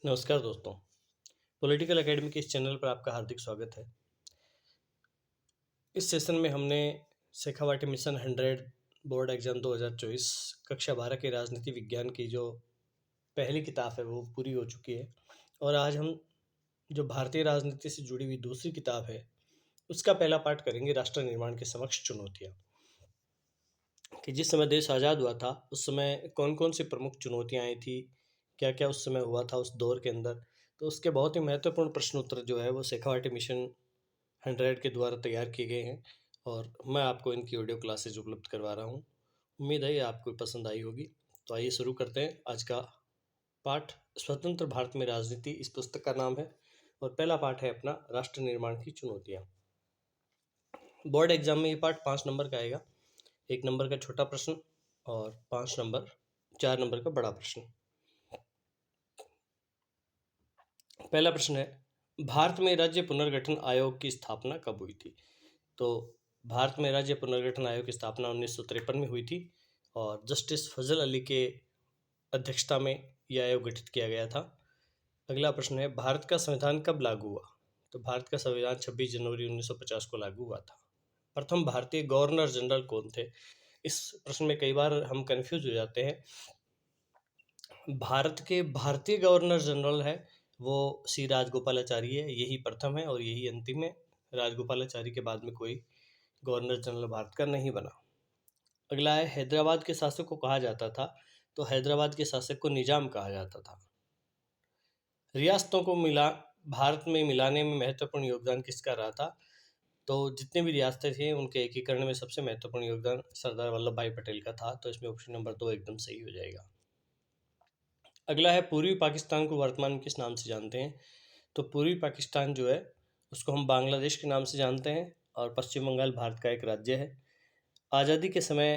नमस्कार दोस्तों। Political academy के इस चैनल पर आपका हार्दिक स्वागत है। इस सेशन में हमने शेखावाटी मिशन 100 बोर्ड एग्जाम 2024 कक्षा 12 के राजनीति विज्ञान की जो पहली किताब है वो पूरी हो चुकी है। और आज हम जो भारतीय राजनीति से जुड़ी हुई दूसरी किताब है उसका पहला पार्ट करेंगे, राष्ट्र निर्माण के समक्ष चुनौतियाँ। कि जिस समय देश आज़ाद हुआ था उस समय कौन कौन सी प्रमुख चुनौतियाँ आई थी, क्या क्या उस समय हुआ था उस दौर के अंदर। तो उसके बहुत ही महत्वपूर्ण प्रश्न उत्तर जो है वो शेखावाटी मिशन 100 के द्वारा तैयार किए गए हैं और मैं आपको इनकी ऑडियो क्लासेज उपलब्ध करवा रहा हूँ। उम्मीद है ये आपको पसंद आई होगी। तो आइए शुरू करते हैं आज का पाठ। स्वतंत्र भारत में राजनीति इस पुस्तक का नाम है और पहला पाठ है अपना राष्ट्र निर्माण की चुनौतियाँ। बोर्ड एग्जाम में ये पाठ 5 नंबर का आएगा। 1 नंबर का छोटा प्रश्न और 4 नंबर का बड़ा प्रश्न। पहला प्रश्न है, भारत में राज्य पुनर्गठन आयोग की स्थापना कब हुई थी? तो भारत में राज्य पुनर्गठन आयोग की स्थापना 1953 में हुई थी और जस्टिस फजल अली के अध्यक्षता में यह आयोग गठित किया गया था। अगला प्रश्न है, भारत का संविधान कब लागू हुआ? तो भारत का संविधान 26 जनवरी 1950 को लागू हुआ था। प्रथम भारतीय गवर्नर जनरल कौन थे? इस प्रश्न में कई बार हम कंफ्यूज हो जाते हैं। भारत के भारतीय गवर्नर जनरल है वो सी राजगोपालाचारी है, यही प्रथम है और यही अंतिम है। राजगोपालाचारी के बाद में कोई गवर्नर जनरल भारत का नहीं बना। अगला है, हैदराबाद के शासक को कहा जाता था? तो हैदराबाद के शासक को निजाम कहा जाता था। रियासतों को भारत में मिलाने में महत्वपूर्ण योगदान किसका रहा था? तो जितने भी रियासतें थी उनके एकीकरण में सबसे महत्वपूर्ण योगदान सरदार वल्लभ भाई पटेल का था। तो इसमें ऑप्शन नंबर 2 एकदम सही हो जाएगा। अगला है, पूर्वी पाकिस्तान को वर्तमान में किस नाम से जानते हैं? तो पूर्वी पाकिस्तान जो है उसको हम बांग्लादेश के नाम से जानते हैं और पश्चिम बंगाल भारत का एक राज्य है। आज़ादी के समय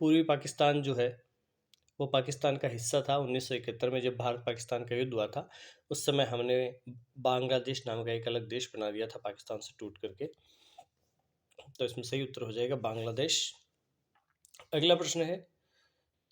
पूर्वी पाकिस्तान जो है वो पाकिस्तान का हिस्सा था। 1971 में जब भारत पाकिस्तान का युद्ध हुआ था उस समय हमने बांग्लादेश नाम का एक अलग देश बना दिया था पाकिस्तान से टूट करके। तो इसमें सही उत्तर हो जाएगा बांग्लादेश। अगला प्रश्न है,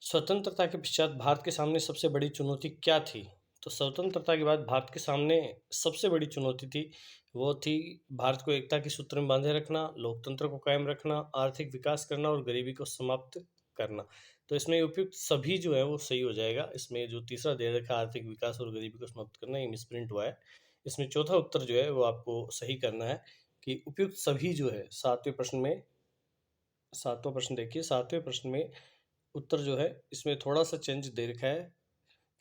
स्वतंत्रता के पश्चात भारत के सामने सबसे बड़ी चुनौती क्या थी? तो स्वतंत्रता के बाद भारत के सामने सबसे बड़ी चुनौती थी वो थी भारत को एकता के सूत्र में बांधे रखना, लोकतंत्र को कायम रखना, आर्थिक विकास करना और गरीबी को समाप्त करना। तो इसमें उपयुक्त सभी जो है वो सही हो जाएगा। इसमें जो तीसरा दे रखा आर्थिक विकास और गरीबी को समाप्त करना ये मिसप्रिंट हुआ है। इसमें चौथा उत्तर जो है वो आपको सही करना है कि उपयुक्त सभी जो है सातवां प्रश्न देखिए, सातवें प्रश्न में उत्तर जो है इसमें थोड़ा सा चेंज दे रखा है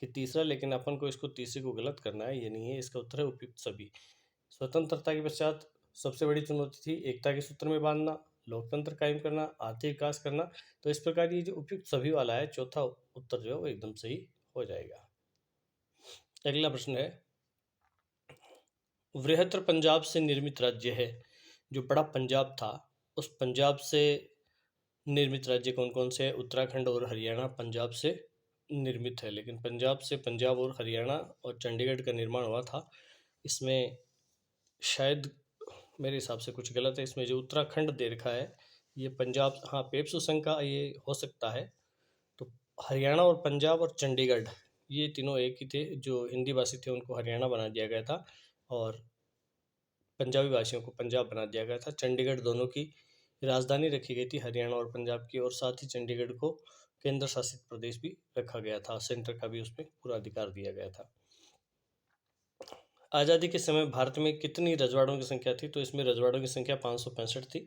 कि तीसरा, लेकिन अपन को इसको तीसरे को गलत करना है, ये नहीं है। इसका उत्तर है उपयुक्त सभी। स्वतंत्रता के पश्चात सबसे बड़ी चुनौती थी एकता के सूत्र में बांधना, लोकतंत्र कायम करना, आर्थिक विकास करना। तो इस प्रकार ये जो उपयुक्त सभी वाला है चौथा उत्तर जो है वो एकदम सही हो जाएगा। अगला प्रश्न है, वृहत्तर पंजाब से निर्मित राज्य है। जो बड़ा पंजाब था उस पंजाब से निर्मित राज्य कौन कौन से हैं? उत्तराखंड और हरियाणा पंजाब से निर्मित है, लेकिन पंजाब से पंजाब और हरियाणा और चंडीगढ़ का निर्माण हुआ था। इसमें शायद मेरे हिसाब से कुछ गलत है। इसमें जो उत्तराखंड दे रखा है ये पंजाब, हाँ पेप्सू संघ का ये हो सकता है। तो हरियाणा और पंजाब और चंडीगढ़ ये तीनों एक ही थे। जो हिंदी भाषी थे उनको हरियाणा बना दिया गया था और पंजाबी भाषियों को पंजाब बना दिया गया था। चंडीगढ़ दोनों की राजधानी रखी गई थी, हरियाणा और पंजाब की, और साथ ही चंडीगढ़ को केंद्र शासित प्रदेश भी रखा गया था। सेंटर का भी उसमें पूरा अधिकार दिया गया था। आज़ादी के समय भारत में कितनी रजवाड़ों की संख्या थी? तो इसमें रजवाड़ों की संख्या 565 थी।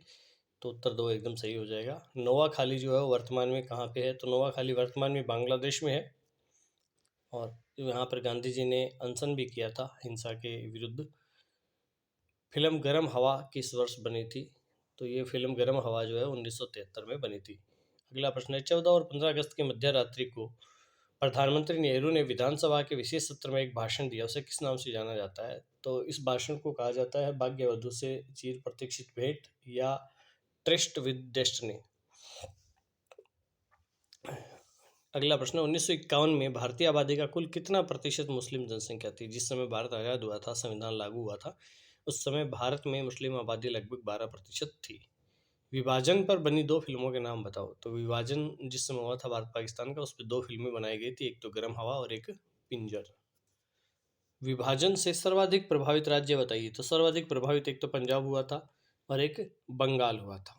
तो उत्तर 2 एकदम सही हो जाएगा। नोआखाली जो है वो वर्तमान में कहाँ पे है? तो नोआखाली वर्तमान में बांग्लादेश में है और यहाँ पर गांधी जी ने अनशन भी किया था हिंसा के विरुद्ध। फिल्म गरम हवा किस वर्ष बनी थी? तो ये फिल्म गरम हवा जो है 1973 में बनी थी। अगला प्रश्न है, 14 और 15 अगस्त की मध्य रात्रि को प्रधानमंत्री नेहरू ने विधानसभा के विशेष सत्र में एक भाषण दिया, उसे किस नाम से जाना जाता है? तो इस भाषण को कहा जाता है भाग्यवधु से चिर प्रतीक्षित भेंट या ट्रस्ट विद डेस्टिनी। अगला प्रश्न, 1951 में भारतीय आबादी का कुल कितना प्रतिशत मुस्लिम जनसंख्या थी? जिस समय भारत आज़ाद हुआ था, संविधान लागू हुआ था, उस समय भारत में मुस्लिम आबादी लगभग 12% थी। विभाजन पर बनी 2 फिल्मों के नाम बताओ। तो विभाजन जिस समय हुआ था भारत पाकिस्तान का, उस पर 2 फिल्में बनाई गई थी, एक तो गरम हवा और एक पिंजर। विभाजन से सर्वाधिक प्रभावित राज्य बताइए। तो सर्वाधिक प्रभावित एक तो पंजाब हुआ था और एक बंगाल हुआ था।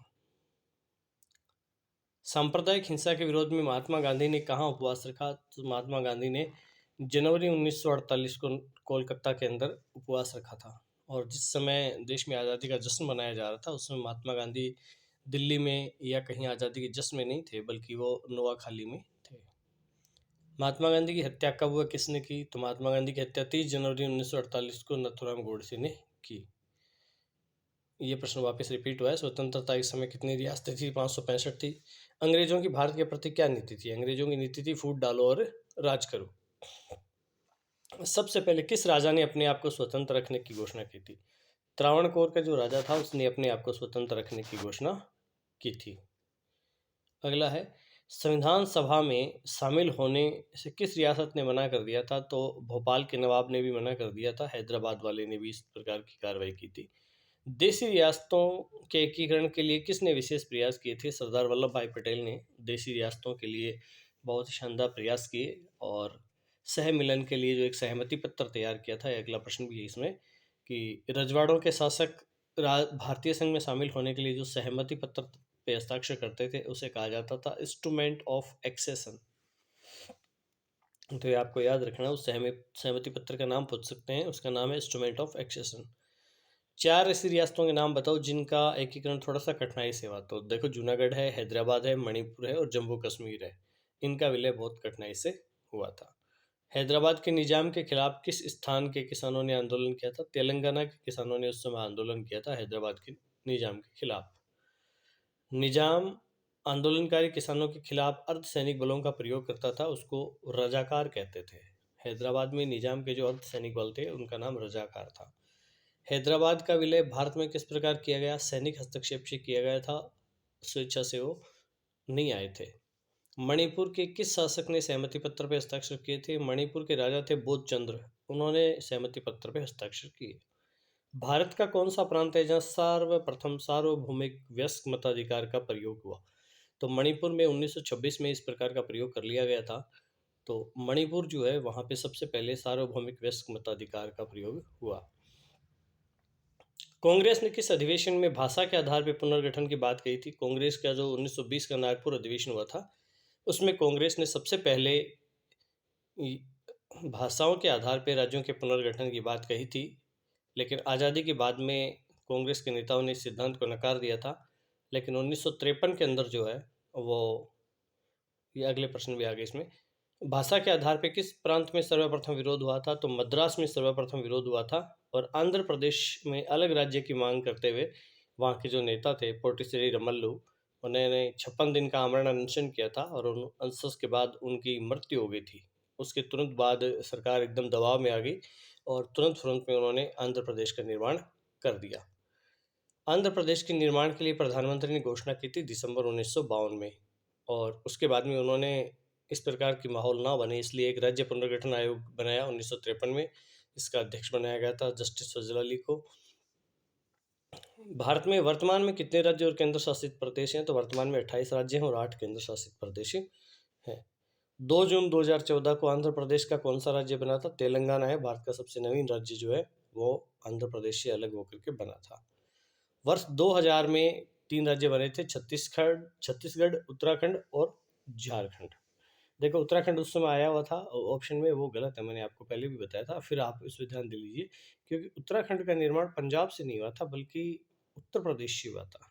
सांप्रदायिक हिंसा के विरोध में महात्मा गांधी ने कहाँ उपवास रखा? तो महात्मा गांधी ने जनवरी 1948 को कोलकाता के अंदर उपवास रखा था। और जिस समय देश में आज़ादी का जश्न मनाया जा रहा था उस समय महात्मा गांधी दिल्ली में या कहीं आज़ादी के जश्न में नहीं थे, बल्कि वो नोआखाली में थे। महात्मा गांधी की हत्या कब हुआ, किसने की? तो महात्मा गांधी की हत्या 30 जनवरी 1948 को नथुराम गोडसे ने की। ये प्रश्न वापस रिपीट हुआ है। स्वतंत्रता के समय कितनी रियासतें थी? 565 थी। अंग्रेजों की भारत के प्रति क्या नीति थी? अंग्रेजों की नीति थी फूट डालो और राज करो। सबसे पहले किस राजा ने अपने आप को स्वतंत्र रखने की घोषणा की थी? त्रावणकोर का जो राजा था उसने अपने आप को स्वतंत्र रखने की घोषणा की थी। अगला है, संविधान सभा में शामिल होने से किस रियासत ने मना कर दिया था? तो भोपाल के नवाब ने भी मना कर दिया था, हैदराबाद वाले ने भी इस प्रकार की कार्रवाई की थी। देशी रियासतों के एकीकरण के लिए किसने विशेष प्रयास किए थे? सरदार वल्लभ भाई पटेल ने देशी रियासतों के लिए बहुत ही शानदार प्रयास किए और सह मिलन के लिए जो एक सहमति पत्र तैयार किया था। अगला प्रश्न भी है इसमें कि रजवाड़ों के शासक भारतीय संघ में शामिल होने के लिए जो सहमति पत्र पे हस्ताक्षर करते थे उसे कहा जाता था इंस्ट्रूमेंट ऑफ एक्सेशन। तो ये आपको याद रखना, उस सहमति पत्र का नाम पूछ सकते हैं, उसका नाम है इंस्ट्रूमेंट ऑफ एक्सेशन। 4 ऐसी रियासतों के नाम बताओ जिनका एकीकरण थोड़ा सा कठिनाई से हुआ। तो देखो, जूनागढ़ है, हैदराबाद है, मणिपुर है और जम्मू कश्मीर है। इनका विलय बहुत कठिनाई से हुआ था। हैदराबाद के निजाम के खिलाफ किस स्थान के किसानों ने आंदोलन किया था? तेलंगाना के किसानों ने उस समय आंदोलन किया था हैदराबाद के निजाम के खिलाफ। निजाम आंदोलनकारी किसानों के खिलाफ अर्धसैनिक बलों का प्रयोग करता था, उसको रजाकार कहते थे। हैदराबाद में निजाम के जो अर्धसैनिक बल थे उनका नाम रजाकार था। हैदराबाद का विलय भारत में किस प्रकार किया गया? सैनिक हस्तक्षेप से किया गया था, स्वेच्छा से वो नहीं आए थे। मणिपुर के किस शासक ने सहमति पत्र पर हस्ताक्षर किए थे? मणिपुर के राजा थे बोध चंद्र, उन्होंने सहमति पत्र पर हस्ताक्षर किए। भारत का कौन सा प्रांत है जहाँ सर्वप्रथम सार्वभौमिक वयस्क मताधिकार का प्रयोग हुआ? तो मणिपुर में 1926 में इस प्रकार का प्रयोग कर लिया गया था। तो मणिपुर जो है वहाँ पे सबसे पहले सार्वभौमिक वयस्क मताधिकार का प्रयोग हुआ। कांग्रेस ने किस अधिवेशन में भाषा के आधार पर पुनर्गठन की बात कही थी? कांग्रेस का जो 1920 का नागपुर अधिवेशन हुआ था उसमें कांग्रेस ने सबसे पहले भाषाओं के आधार पर राज्यों के पुनर्गठन की बात कही थी, लेकिन आज़ादी के बाद में कांग्रेस के नेताओं ने इस सिद्धांत को नकार दिया था। लेकिन 1953 के अंदर जो है वो, ये अगले प्रश्न भी आ गए इसमें, भाषा के आधार पर किस प्रांत में सर्वप्रथम विरोध हुआ था? तो मद्रास में सर्वप्रथम विरोध हुआ था। और आंध्र प्रदेश में अलग राज्य की मांग करते हुए वहाँ के जो नेता थे पोटिश्री रमल्लू, उन्होंने 56 दिन का आमरण अनशन किया था और उन अनशन के बाद उनकी मृत्यु हो गई थी। उसके तुरंत बाद सरकार एकदम दबाव में आ गई और तुरंत में उन्होंने आंध्र प्रदेश का निर्माण कर दिया। आंध्र प्रदेश के निर्माण के लिए प्रधानमंत्री ने घोषणा की थी दिसंबर 1952 में, और उसके बाद में उन्होंने इस प्रकार की माहौल ना बने इसलिए एक राज्य पुनर्गठन आयोग बनाया 1953 में। इसका अध्यक्ष बनाया गया था जस्टिस फजल अली को। भारत में वर्तमान में कितने राज्य और केंद्र शासित प्रदेश हैं? तो वर्तमान में 28 राज्य हैं और 8 केंद्र शासित प्रदेश हैं। 2 जून 2014 को आंध्र प्रदेश का कौन सा राज्य बना था? तेलंगाना है, भारत का सबसे नवीन राज्य जो है वो आंध्र प्रदेश से अलग होकर के बना था। वर्ष 2000 में 3 राज्य बने थे, छत्तीसगढ़, उत्तराखंड और झारखंड। देखो, उत्तराखंड उस समय आया हुआ था ऑप्शन में, वो गलत है, मैंने आपको पहले भी बताया था, फिर आप इस पर ध्यान दे लीजिए, क्योंकि उत्तराखंड का निर्माण पंजाब से नहीं हुआ था बल्कि उत्तर प्रदेश से हुआ था।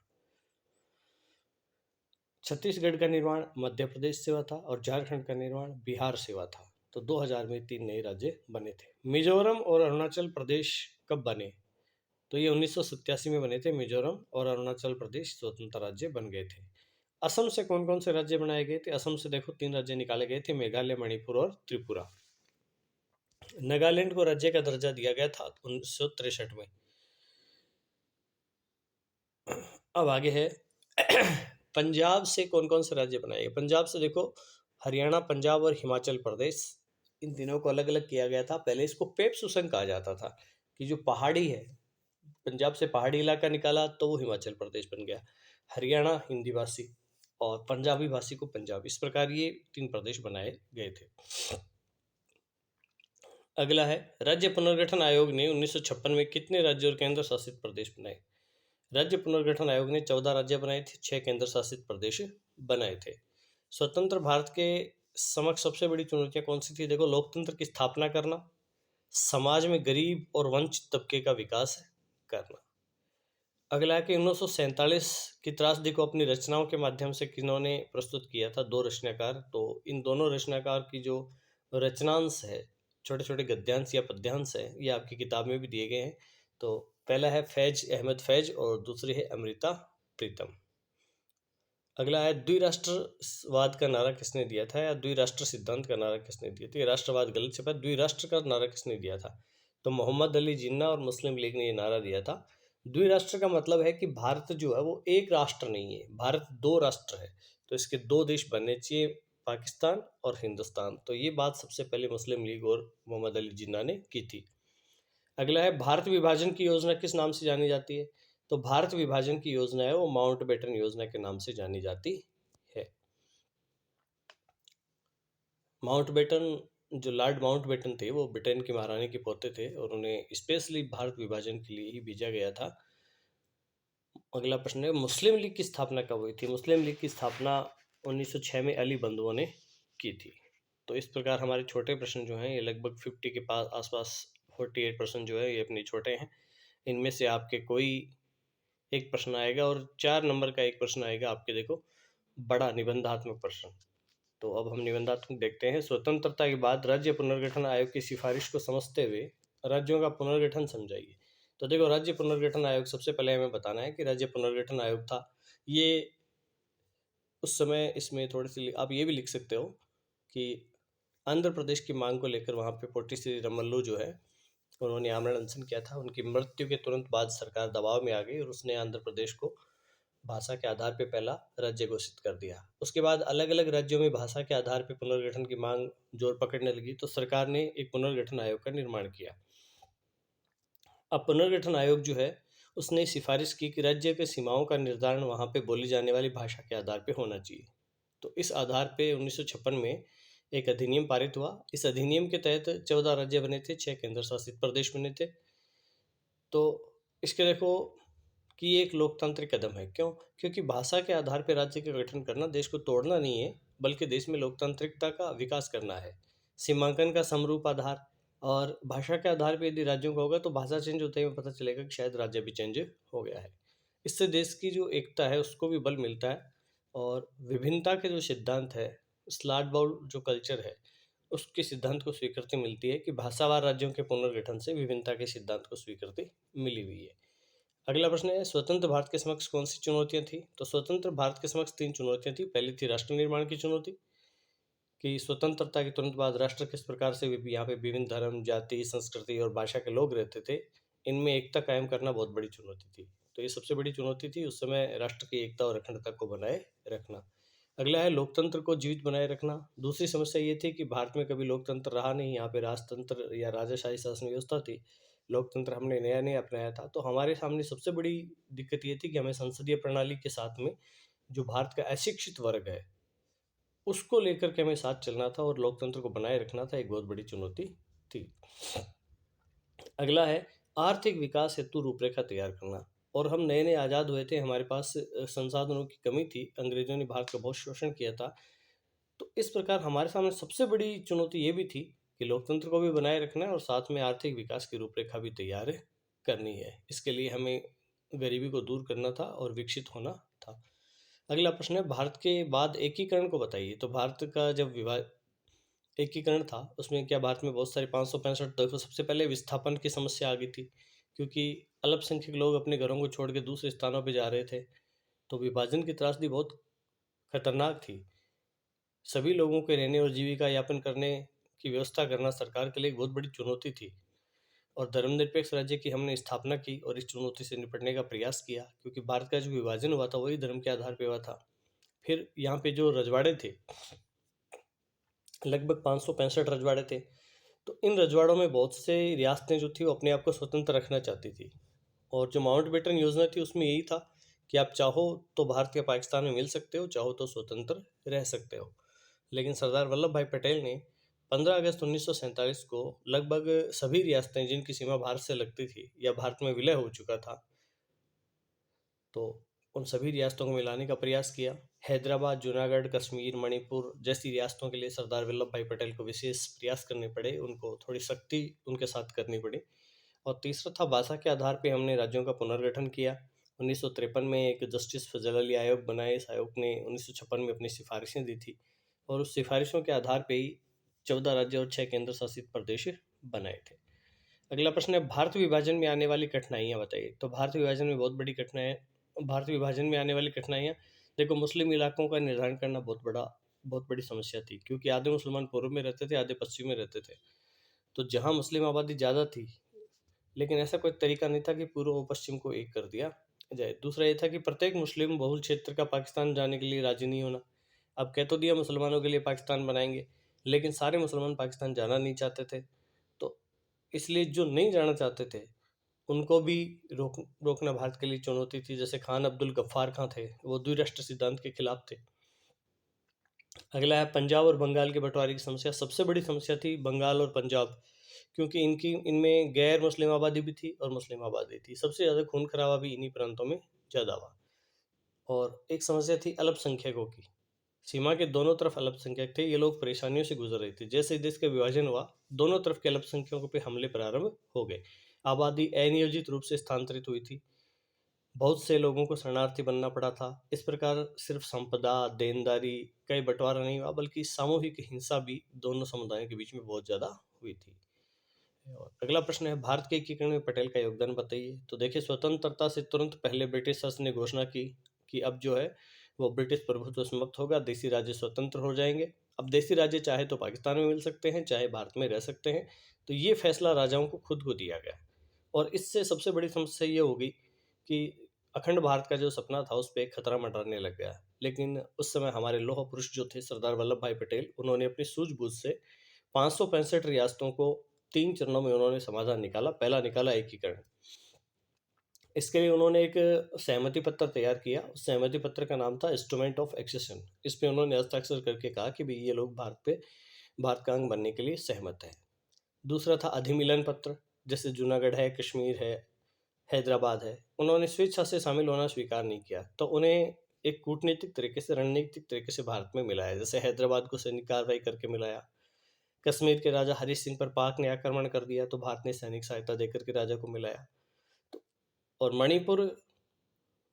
छत्तीसगढ़ का निर्माण मध्य प्रदेश से हुआ था और झारखंड का निर्माण बिहार से हुआ था। तो 2000 में 3 नए राज्य बने थे। मिजोरम और अरुणाचल प्रदेश कब बने? तो ये 1987 में बने थे। मिजोरम और अरुणाचल प्रदेश स्वतंत्र राज्य बन गए थे। असम से कौन कौन से राज्य बनाए गए थे? असम से देखो 3 राज्य निकाले गए थे, मेघालय, मणिपुर और त्रिपुरा। नागालैंड को राज्य का दर्जा दिया गया था 1963 में। अब आगे है पंजाब से कौन कौन से राज्य बनाए गए? पंजाब से देखो हरियाणा, पंजाब और हिमाचल प्रदेश, इन तीनों को अलग अलग किया गया था। पहले इसको पेप सुसंग कहा जाता था कि जो पहाड़ी है, पंजाब से पहाड़ी इलाका निकाला तो वो हिमाचल प्रदेश बन गया। हरियाणा हिंदी भाषी और पंजाबी भाषी को पंजाब, इस प्रकार ये 3 प्रदेश बनाए गए थे। अगला है, राज्य पुनर्गठन आयोग ने 1956 में कितने राज्य और केंद्र शासित प्रदेश बनाए? राज्य पुनर्गठन आयोग ने 14 राज्य बनाए थे, 6 केंद्र शासित प्रदेश बनाए थे। स्वतंत्र भारत के समक्ष सबसे बड़ी चुनौतियां कौन सी थी? देखो, लोकतंत्र की स्थापना करना, समाज में गरीब और वंचित तबके का विकास करना। अगला है कि 1947 की त्रासदी को अपनी रचनाओं के माध्यम से किन्होंने प्रस्तुत किया था? 2 रचनाकार। तो इन दोनों रचनाकार की जो रचनांश है, छोटे छोटे गद्यांश या पद्यांश है, ये आपकी किताब में भी दिए गए हैं। तो पहला है फैज अहमद फैज और दूसरी है अमृता प्रीतम। अगला है, द्विराष्ट्रवाद का नारा किसने दिया था, या द्विराष्ट्र सिद्धांत का नारा किसने दिया था? ये राष्ट्रवाद गलत छपा, द्विराष्ट्र का नारा किसने दिया था? तो मोहम्मद अली जिन्ना और मुस्लिम लीग ने ये नारा दिया था। द्विराष्ट्र का मतलब है कि भारत जो है वो एक राष्ट्र नहीं है, भारत 2 राष्ट्र है। तो इसके 2 देश बनने चाहिए, पाकिस्तान और हिंदुस्तान। तो ये बात सबसे पहले मुस्लिम लीग और मोहम्मद अली जिन्ना ने की थी। अगला है, भारत विभाजन की योजना किस नाम से जानी जाती है? तो भारत विभाजन की योजना है वो माउंटबेटन योजना के नाम से जानी जाती है। माउंटबेटन, जो लॉर्ड माउंटबेटन थे, वो ब्रिटेन की महारानी के पोते थे और उन्हें स्पेशली भारत विभाजन के लिए ही भेजा गया था। अगला प्रश्न है, मुस्लिम लीग की स्थापना कब हुई थी? मुस्लिम लीग की स्थापना 1906 में अली बंधुओं ने की थी। तो इस प्रकार हमारे छोटे प्रश्न जो हैं ये लगभग 50 के पास आसपास, 48% जो है ये अपने छोटे हैं। इनमें से आपके कोई एक प्रश्न आएगा और 4 नंबर का एक प्रश्न आएगा आपके, देखो, बड़ा निबंधात्मक प्रश्न। तो अब हम निबंधात्मक देखते हैं। स्वतंत्रता के बाद राज्य पुनर्गठन आयोग की सिफारिश को समझते हुए राज्यों का पुनर्गठन समझाइए। तो देखो, राज्य पुनर्गठन आयोग, सबसे पहले हमें बताना है कि राज्य पुनर्गठन आयोग था ये उस समय, इसमें थोड़ी सी आप ये भी लिख सकते हो कि आंध्र प्रदेश की मांग को लेकर वहाँ पे पोटी श्री रमल्लू जो है उन्होंने आमरण अनशन किया था। उनकी मृत्यु के तुरंत बाद सरकार दबाव में आ गई और उसने आंध्र प्रदेश को भाषा के आधार पर पहला राज्य घोषित कर दिया। उसके बाद अलग अलग राज्यों में भाषा के आधार पर पुनर्गठन की मांग जोर पकड़ने लगी, तो सरकार ने एक पुनर्गठन आयोग का निर्माण किया। अब पुनर्गठन आयोग जो है उसने सिफारिश की कि राज्य के सीमाओं का निर्धारण वहाँ पे बोली जाने वाली भाषा के आधार पे होना चाहिए। तो इस आधार पे 1956 में एक अधिनियम पारित हुआ। इस अधिनियम के तहत 14 राज्य बने थे, 6 केंद्र शासित प्रदेश बने थे। तो इसके देखो कि ये एक लोकतांत्रिक कदम है। क्यों? क्योंकि भाषा के आधार पर राज्य का गठन करना देश को तोड़ना नहीं है, बल्कि देश में लोकतांत्रिकता का विकास करना है। सीमांकन का समरूप आधार और भाषा के आधार पर यदि राज्यों का होगा तो भाषा चेंज होते ही पता चलेगा कि शायद राज्य भी चेंज हो गया है। इससे देश की जो एकता है उसको भी बल मिलता है और विभिन्नता के जो सिद्धांत है, स्लॉट बाउल जो कल्चर है, उसके सिद्धांत को स्वीकृति मिलती है कि भाषावार राज्यों के पुनर्गठन से विभिन्नता के सिद्धांत को स्वीकृति मिली हुई है। अगला प्रश्न है, स्वतंत्र भारत के समक्ष कौन सी चुनौतियां थी? तो स्वतंत्र भारत के समक्ष 3 चुनौतियां थी। पहली थी राष्ट्र निर्माण की चुनौती, कि स्वतंत्रता के तुरंत बाद राष्ट्र किस प्रकार से यहाँ पे विभिन्न धर्म, जाति, संस्कृति और भाषा के लोग रहते थे, इनमें एकता कायम करना बहुत बड़ी चुनौती थी। तो ये सबसे बड़ी चुनौती थी उस समय, राष्ट्र की एकता और अखंडता को बनाए रखना। अगला है लोकतंत्र को जीवित बनाए रखना। दूसरी समस्या ये थी कि भारत में कभी लोकतंत्र रहा नहीं, यहाँ पे राजतंत्र या राजाशाही शासन व्यवस्था थी। लोकतंत्र हमने नया नया अपनाया था। तो हमारे सामने सबसे बड़ी दिक्कत ये थी कि हमें संसदीय प्रणाली के साथ में जो भारत का अशिक्षित वर्ग है उसको लेकर के हमें साथ चलना था और लोकतंत्र को बनाए रखना था, एक बहुत बड़ी चुनौती थी। अगला है आर्थिक विकास हेतु रूपरेखा तैयार करना। और हम नए नए आज़ाद हुए थे, हमारे पास संसाधनों की कमी थी, अंग्रेजों ने भारत का बहुत शोषण किया था। तो इस प्रकार हमारे सामने सबसे बड़ी चुनौती ये भी थी कि लोकतंत्र को भी बनाए रखना है और साथ में आर्थिक विकास की रूपरेखा भी तैयार करनी है। इसके लिए हमें गरीबी को दूर करना था और विकसित होना था। अगला प्रश्न है, भारत के बाद एकीकरण को बताइए। तो भारत का जब एकीकरण था उसमें क्या भारत में बहुत सारे 565, देखो सबसे पहले विस्थापन की समस्या आ गई थी, क्योंकि अल्पसंख्यक लोग अपने घरों को छोड़ के दूसरे स्थानों पर जा रहे थे। तो विभाजन की त्रासदी बहुत खतरनाक थी। सभी लोगों के रहने और जीविका यापन करने की व्यवस्था करना सरकार के लिए एक बहुत बड़ी चुनौती थी। और धर्मनिरपेक्ष राज्य की हमने स्थापना की और इस चुनौती से निपटने का प्रयास किया, क्योंकि भारत का जो विभाजन हुआ था वही धर्म के आधार पर हुआ था। फिर यहाँ पे जो रजवाड़े थे, लगभग 565 रजवाड़े थे। तो इन रजवाड़ों में बहुत से रियासतें जो थी वो अपने आप को स्वतंत्र रखना चाहती थी। और जो माउंटबेटन योजना थी उसमें यही था कि आप चाहो तो भारत या पाकिस्तान में मिल सकते हो, चाहो तो स्वतंत्र रह सकते हो। लेकिन सरदार वल्लभ भाई पटेल ने 15 अगस्त 1947 को लगभग सभी रियासतें जिनकी सीमा भारत से लगती थी या भारत में विलय हो चुका था, तो उन सभी रियासतों को मिलाने का प्रयास किया। हैदराबाद, जूनागढ़, कश्मीर, मणिपुर जैसी रियासतों के लिए सरदार वल्लभ भाई पटेल को विशेष प्रयास करने पड़े, उनको थोड़ी सख्ती उनके साथ करनी पड़ी। और तीसरा था भाषा के आधार पे हमने राज्यों का पुनर्गठन किया। 1953 में एक जस्टिस फजल अली आयोग बनाए। इस आयोग ने 1956 में अपनी सिफारिशें दी थी और उस सिफारिशों के आधार पे ही 14 राज्य और 6 केंद्र शासित प्रदेश बनाए थे। अगला प्रश्न है, भारत विभाजन में आने वाली कठिनाइयाँ बताइए। तो भारत विभाजन में बहुत बड़ी कठिनाइयाँ, भारत विभाजन में आने वाली कठिनाइयाँ, देखो मुस्लिम इलाकों का निर्धारण करना बहुत बड़ी समस्या थी, क्योंकि आधे मुसलमान पूर्व में रहते थे, आधे पश्चिम में रहते थे। तो जहाँ मुस्लिम आबादी ज़्यादा थी, लेकिन ऐसा कोई तरीका नहीं था कि पूर्व और पश्चिम को एक कर दिया जाए। दूसरा ये था कि प्रत्येक मुस्लिम बहुल क्षेत्र का पाकिस्तान जाने के लिए राजी नहीं होना। अब कह तो दिया मुसलमानों के लिए पाकिस्तान बनाएंगे, लेकिन सारे मुसलमान पाकिस्तान जाना नहीं चाहते थे। तो इसलिए जो नहीं जाना चाहते थे उनको भी रोकना भारत के लिए चुनौती थी। जैसे खान अब्दुल गफ्फार खां थे, वो द्विराष्ट्र सिद्धांत के खिलाफ थे। अगला है पंजाब और बंगाल के बंटवारे की समस्या। सबसे बड़ी समस्या थी बंगाल और पंजाब, क्योंकि इनमें गैर मुस्लिम आबादी भी थी और मुस्लिम आबादी थी। सबसे ज़्यादा खून खराबा भी इन्हीं प्रांतों में ज़्यादा हुआ। और एक समस्या थी अल्पसंख्यकों की। सीमा के दोनों तरफ अल्पसंख्यक थे, ये लोग परेशानियों से गुजर रहे थे। जैसे देश का विभाजन हुआ, दोनों तरफ के अल्पसंख्यकों पर हमले प्रारंभ हो गए। आबादी अनियोजित रूप से स्थानांतरित हुई थी, बहुत से लोगों को शरणार्थी बनना पड़ा था। इस प्रकार सिर्फ संपदा, देनदारी का ही बंटवारा नहीं हुआ, बल्कि सामूहिक हिंसा भी दोनों समुदायों के बीच में बहुत ज़्यादा हुई थी। और अगला प्रश्न है, भारत के एकीकरण में पटेल का योगदान बताइए। तो देखिए, स्वतंत्रता से तुरंत पहले ब्रिटिश शासन ने घोषणा की कि अब जो है वो ब्रिटिश प्रभुत्व समाप्त होगा, देसी राज्य स्वतंत्र हो जाएंगे। अब देसी राज्य चाहे तो पाकिस्तान में मिल सकते हैं, चाहे भारत में रह सकते हैं। तो ये फैसला राजाओं को खुद को दिया गया। और इससे सबसे बड़ी समस्या ये होगी कि अखंड भारत का जो सपना था उस पर एक खतरा मंडराने लग गया। लेकिन उस समय हमारे लौह पुरुष जो थे सरदार वल्लभ भाई पटेल, उन्होंने अपनी सूझबूझ से 565 रियासतों को 3 चरणों में उन्होंने समाधान निकाला। पहला निकाला एकीकरण। इसके लिए उन्होंने एक सहमति पत्र तैयार किया। उस सहमति पत्र का नाम था इंस्ट्रूमेंट ऑफ एक्सेशन। इस पे उन्होंने हस्ताक्षर करके कहा कि भाई ये लोग भारत का अंग बनने के लिए सहमत हैं। दूसरा था अधिमिलन पत्र। जैसे जूनागढ़ है, कश्मीर है, हैदराबाद है, उन्होंने स्वेच्छा से शामिल होना स्वीकार नहीं किया, तो उन्हें एक कूटनीतिक तरीके से, रणनीतिक तरीके से भारत में मिलाया। जैसे हैदराबाद को सैनिक कार्रवाई करके मिलाया। कश्मीर के राजा हरी सिंह पर पाक ने आक्रमण कर दिया, तो भारत ने सैनिक सहायता देकर के राजा को मिलाया। और मणिपुर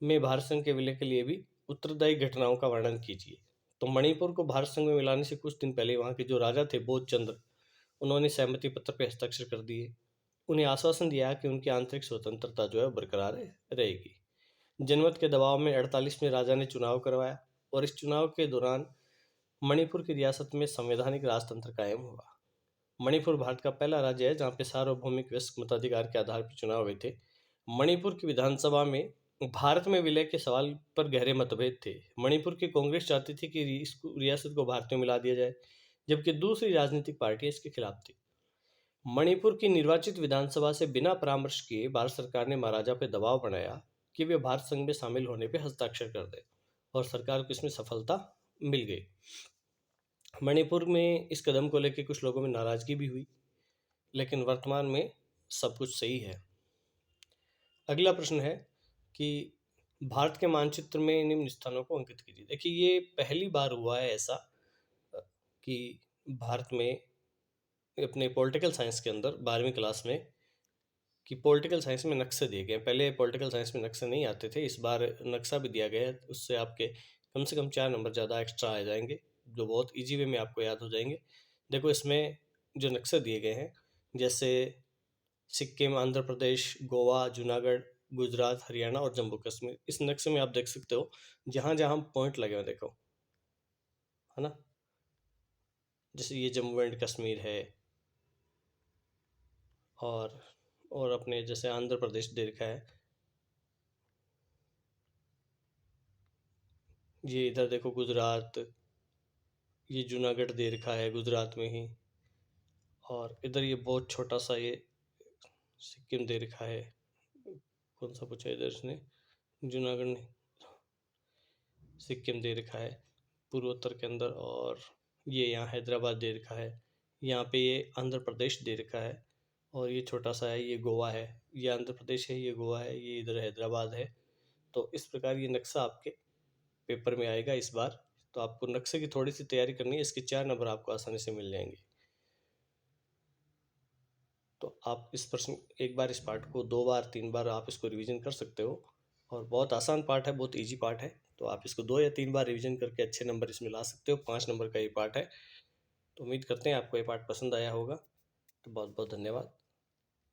में भारत संघ के विलय के लिए भी उत्तरदायी घटनाओं का वर्णन कीजिए। तो मणिपुर को भारत संघ में मिलाने से कुछ दिन पहले वहाँ के जो राजा थे बोध चंद्र, उन्होंने सहमति पत्र पर हस्ताक्षर कर दिए। उन्हें आश्वासन दिया कि उनकी आंतरिक स्वतंत्रता जो है बरकरार रहेगी। जनमत के दबाव में 48 में राजा ने चुनाव करवाया और इस चुनाव के दौरान मणिपुर की रियासत में संवैधानिक राजतंत्र कायम हुआ। मणिपुर भारत का पहला राज्य है जहाँ पे सार्वभौमिक वयस्क मताधिकार के आधार पर चुनाव हुए थे। मणिपुर की विधानसभा में भारत में विलय के सवाल पर गहरे मतभेद थे। मणिपुर की कांग्रेस चाहती थी कि रियासत को भारत में मिला दिया जाए, जबकि दूसरी राजनीतिक पार्टियां इसके खिलाफ थी। मणिपुर की निर्वाचित विधानसभा से बिना परामर्श किए भारत सरकार ने महाराजा पर दबाव बनाया कि वे भारत संघ में शामिल होने पर हस्ताक्षर कर दें, और सरकार को इसमें सफलता मिल गई। मणिपुर में इस कदम को लेकर कुछ लोगों में नाराजगी भी हुई, लेकिन वर्तमान में सब कुछ सही है। अगला प्रश्न है कि भारत के मानचित्र में निम्न स्थानों को अंकित कीजिए। देखिए, ये पहली बार हुआ है ऐसा कि भारत में अपने पॉलिटिकल साइंस के अंदर 12वीं क्लास में कि पॉलिटिकल साइंस में नक्शे दिए गए। पहले पॉलिटिकल साइंस में नक्शे नहीं आते थे, इस बार नक्शा भी दिया गया है। उससे आपके कम से कम 4 नंबर ज़्यादा एक्स्ट्रा आ जाएंगे, जो बहुत इजी वे में आपको याद हो जाएंगे। देखो, इसमें जो नक्शे दिए गए हैं, जैसे सिक्किम, आंध्र प्रदेश, गोवा, जूनागढ़, गुजरात, हरियाणा और जम्मू कश्मीर, इस नक्शे में आप देख सकते हो जहाँ जहाँ पॉइंट लगे हुए देखो, है ना। जैसे ये जम्मू एंड कश्मीर है, और अपने जैसे आंध्र प्रदेश दे रखा है, ये इधर देखो गुजरात, ये जूनागढ़ दे रखा है गुजरात में ही, और इधर ये बहुत छोटा सा ये सिक्किम दे रखा है। कौन सा पूछा इधर इसने, जूनागढ़ ने, सिक्किम दे रखा है पूर्वोत्तर के अंदर। और ये यहाँ हैदराबाद दे रखा है, यहाँ पे ये आंध्र प्रदेश दे रखा है, और ये छोटा सा है, ये गोवा है। ये आंध्र प्रदेश है, ये गोवा है, ये इधर हैदराबाद है। तो इस प्रकार ये नक्शा आपके पेपर में आएगा इस बार। तो आपको नक्शे की थोड़ी सी तैयारी करनी है, इसके 4 नंबर आपको आसानी से मिल जाएंगे। तो आप इस प्रश्न एक बार इस पार्ट को 2 बार 3 बार आप इसको रिवीजन कर सकते हो, और बहुत आसान पार्ट है, बहुत इजी पार्ट है। तो आप इसको 2 या 3 बार रिवीजन करके अच्छे नंबर इसमें ला सकते हो। 5 नंबर का ये पार्ट है। तो उम्मीद करते हैं आपको ये पार्ट पसंद आया होगा। तो बहुत बहुत धन्यवाद।